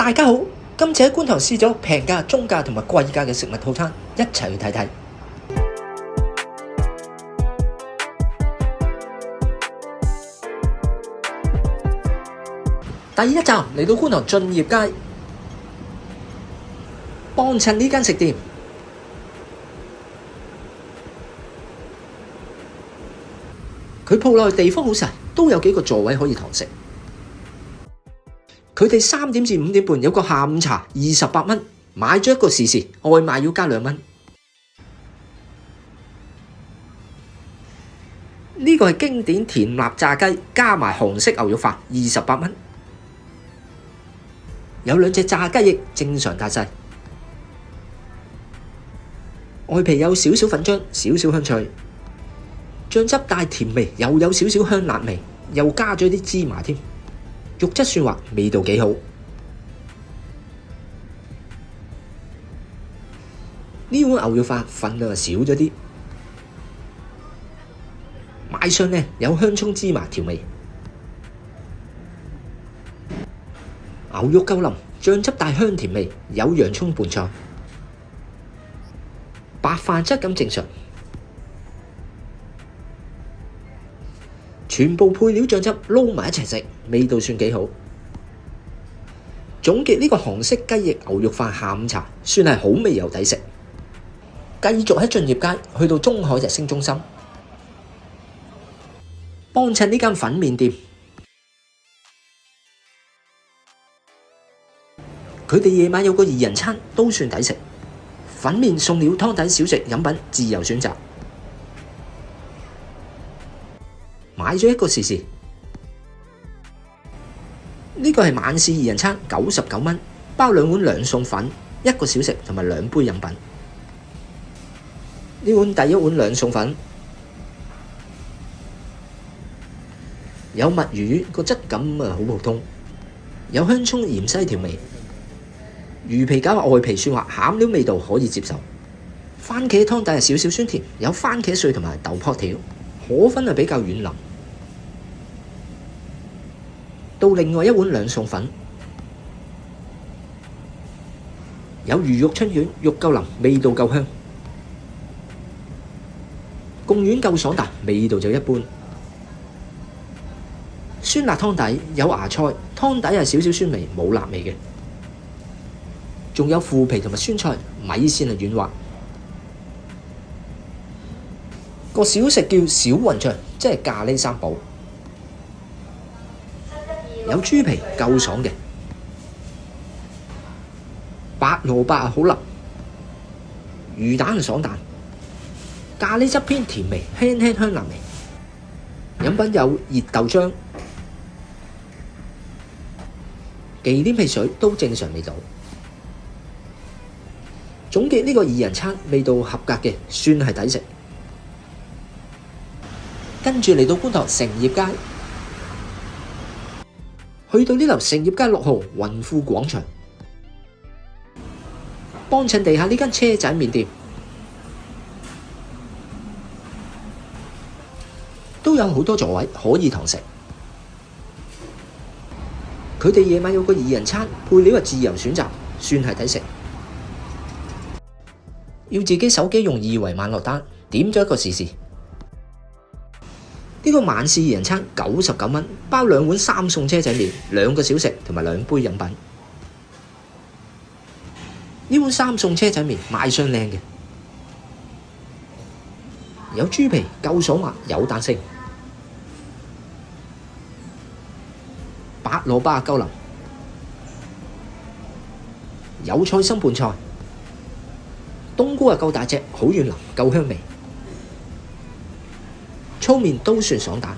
大家好，今次喺觀塘試咗平價、中價同埋貴價嘅食物套餐，一齊去睇睇。第一站嚟到觀塘駿業街，幫襯呢間食店。佢鋪內地方好細，都有幾個座位可以堂食。佢哋3點至5點半有個下午茶，28蚊，買咗一個時時，外賣要加2蚊。呢個係經典甜辣炸雞，加埋韓式牛肉飯，28蚊。有2隻炸雞翼，正常大細。外皮有少少粉漿，少少香脆。醬汁帶甜味，又有少少香辣味，又加咗啲芝麻添。肉質算滑，味道幾好。呢碗牛肉飯份量少咗啲，賣相呢有香葱芝麻調味，牛肉夠腍，醬汁帶香甜味，有洋葱拌菜，白飯質感正常。全部配料醬汁撈埋一齊食，味道算幾好。總結呢個韓式雞翼牛肉飯下午茶，算係好味又抵食。繼續喺駿業街去到中海日升中心，幫襯呢間粉麵店。佢哋夜晚有個2人餐，都算抵食。粉麵、餸料、湯底、小食、飲品自由選擇。買咗一個時時，呢個係晚市2人餐，99蚊，包2碗2餸粉，一個小食同埋2杯飲品。呢碗第一碗2餸粉，有墨魚，個質感好普通，有香葱芫茜調味，魚皮餃外皮算滑，餡料味道可以接受。番茄湯底係少少酸甜，有番茄碎同埋豆卜條，河粉係比較軟腍。到另外一碗2餸粉，有魚肉春卷，肉夠腍，味道夠香。貢丸夠爽，但味道就一般。酸辣湯底有芽菜，湯底係少少酸味，冇辣味嘅。仲有腐皮同埋酸菜，米線係軟滑。個小食叫小雲醬，即係咖喱三寶。有豬皮夠爽嘅，白蘿蔔好腍，魚蛋係爽蛋，咖喱汁偏甜味，輕輕香辣味。飲品有熱豆漿、忌廉汽水都正常味道。總結呢個2人餐味道合格嘅，算係抵食。跟住嚟到觀塘成業街。去到呢頭成業街6號雲富廣場，幫襯地下呢間車仔麵店，都有好多座位可以堂食。佢哋夜晚有個2人餐，配料係自由選擇，算係抵食。要自己手機用2維碼落單，點咗一個時時。呢個晚市2人餐99蚊，包2碗3餸車仔麵，2個小食同埋2杯飲品。呢碗3餸車仔麵賣相靚嘅，有豬皮夠爽滑，有彈性，白蘿蔔夠腍，有菜心拌菜，冬菇夠大隻，好軟腍，夠香味。粗麵都算爽蛋，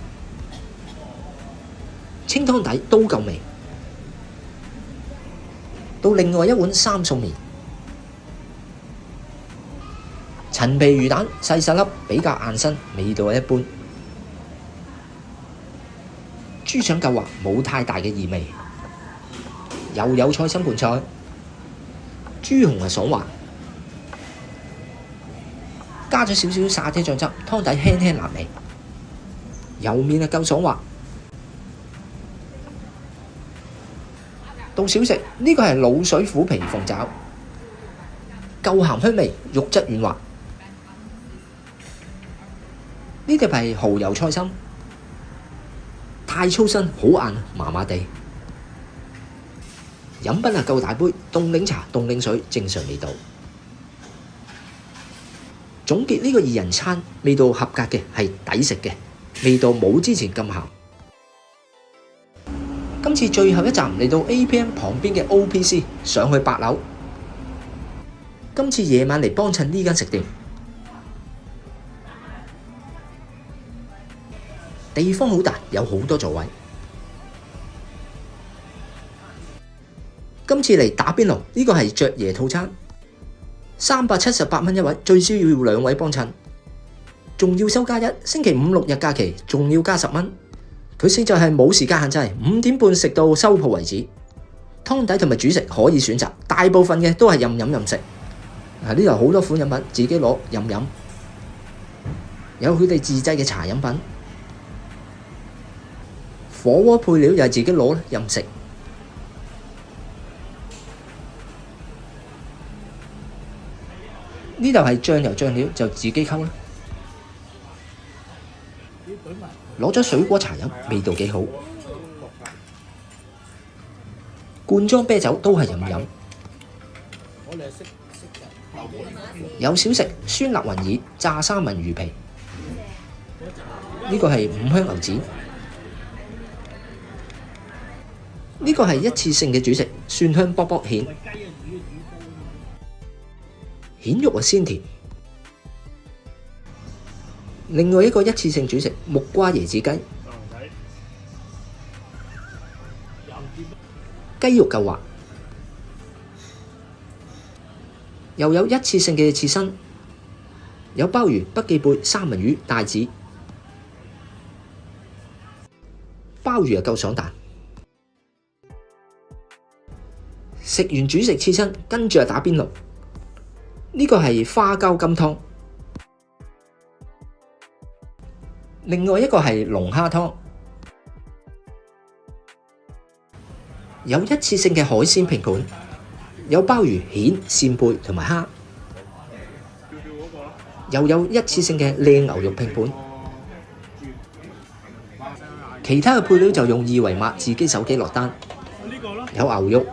清湯底都夠味。到另外一碗3餸麵，陳皮魚蛋細細粒，比較硬身，味道一般。豬腸夠滑，冇太大嘅異味，又有菜心拌菜，豬紅係爽滑，加咗少少沙爹醬汁，湯底輕輕辣味。油麵係夠爽滑，到小食，呢個係滷水虎皮鳳爪，夠鹹香味，肉質軟滑。呢碟係蠔油菜心，太粗身好硬，麻麻地。飲品啊夠大杯，凍檸茶、凍檸水正常味道。總結呢個二人餐，味道合格嘅，係抵食嘅，味道冇之前咁鹹。今次最後一站嚟到 APM 旁邊嘅 OPC， 上去8樓。今次夜晚嚟幫襯呢間食店，地方好大，有好多座位。今次嚟打邊爐，呢個係爵爺套餐，378蚊一位，最少要2位幫襯，仲要收加1，星期5、6日假期仲要加10蚊。佢勝在係冇時間限制，5點半食到收鋪為止。湯底同埋主食可以選擇，大部分嘅都係任飲任食。呢度好多款飲品，自己攞任飲，有佢哋自製嘅茶飲品，火鍋配料又係自己攞任食。呢度係醬油醬料就自己溝啦。攞咗水果茶飲，味道幾好。罐裝啤酒都係任飲。有小食酸辣雲耳、炸三文魚皮。呢個係五香牛展。呢個係一次性嘅主食，蒜香卜卜蜆。蜆肉鮮甜。另外一個一次性主食木瓜椰子雞，雞肉夠滑，又有一次性嘅刺身，有鮑魚、北寄貝、三文魚、帶子。鮑魚又夠爽彈。食完主食刺身，跟住打邊爐。呢個係花膠金湯。另外一個係龍蝦湯，有一次性嘅海鮮拼盤，有鮑魚、蜆、扇貝同埋蝦，又有一次性嘅靚牛肉拼盤。其他嘅配料就用2維碼自己手機落單，有牛肉、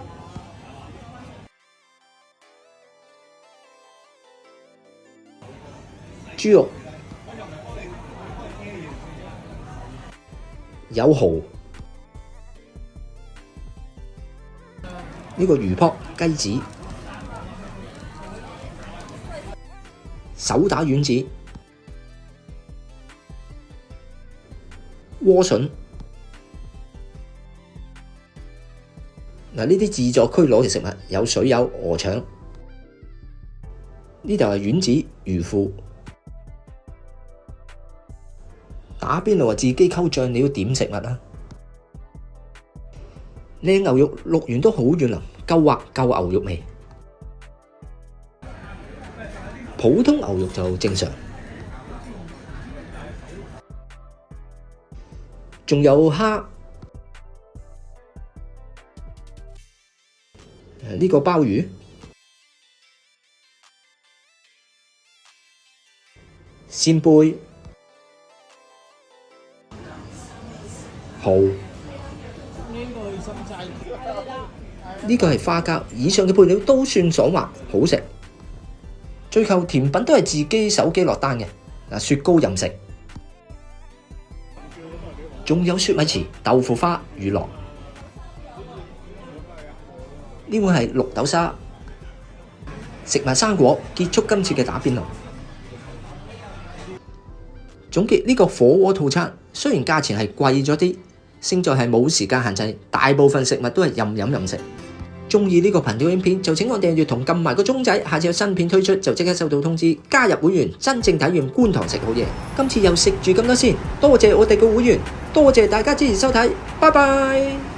豬肉。有蠔，呢個魚卜、雞子、手打丸子、萵筍。呢啲自助區攞嘅食物有水友、鵝腸，呢度係丸子、魚腐。打邊爐自己溝醬料點食物啊！靚牛肉淥完都好軟腍，夠滑夠牛肉味。普通牛肉就正常。仲有蝦，呢個鮑魚、扇貝。蠔，呢個係花膠，以上嘅配料都算爽滑好食。最後甜品都係自己手機落單嘅，雪糕任食，仲有雪米糍、豆腐花、乳酪。呢碗係綠豆沙，食埋生果，結束今次嘅打邊爐。總結呢個火鍋套餐，雖然價錢係貴咗啲，勝在係冇時間限制，大部分食物都係任飲任食。鍾意呢個頻道影片就請我訂閱同撳埋個鐘仔，下次有新片推出就即刻收到通知。加入會員，真正體驗觀塘食好嘢。今次又食住咁多先，多謝我哋嘅會員，多謝大家支持收睇，拜拜。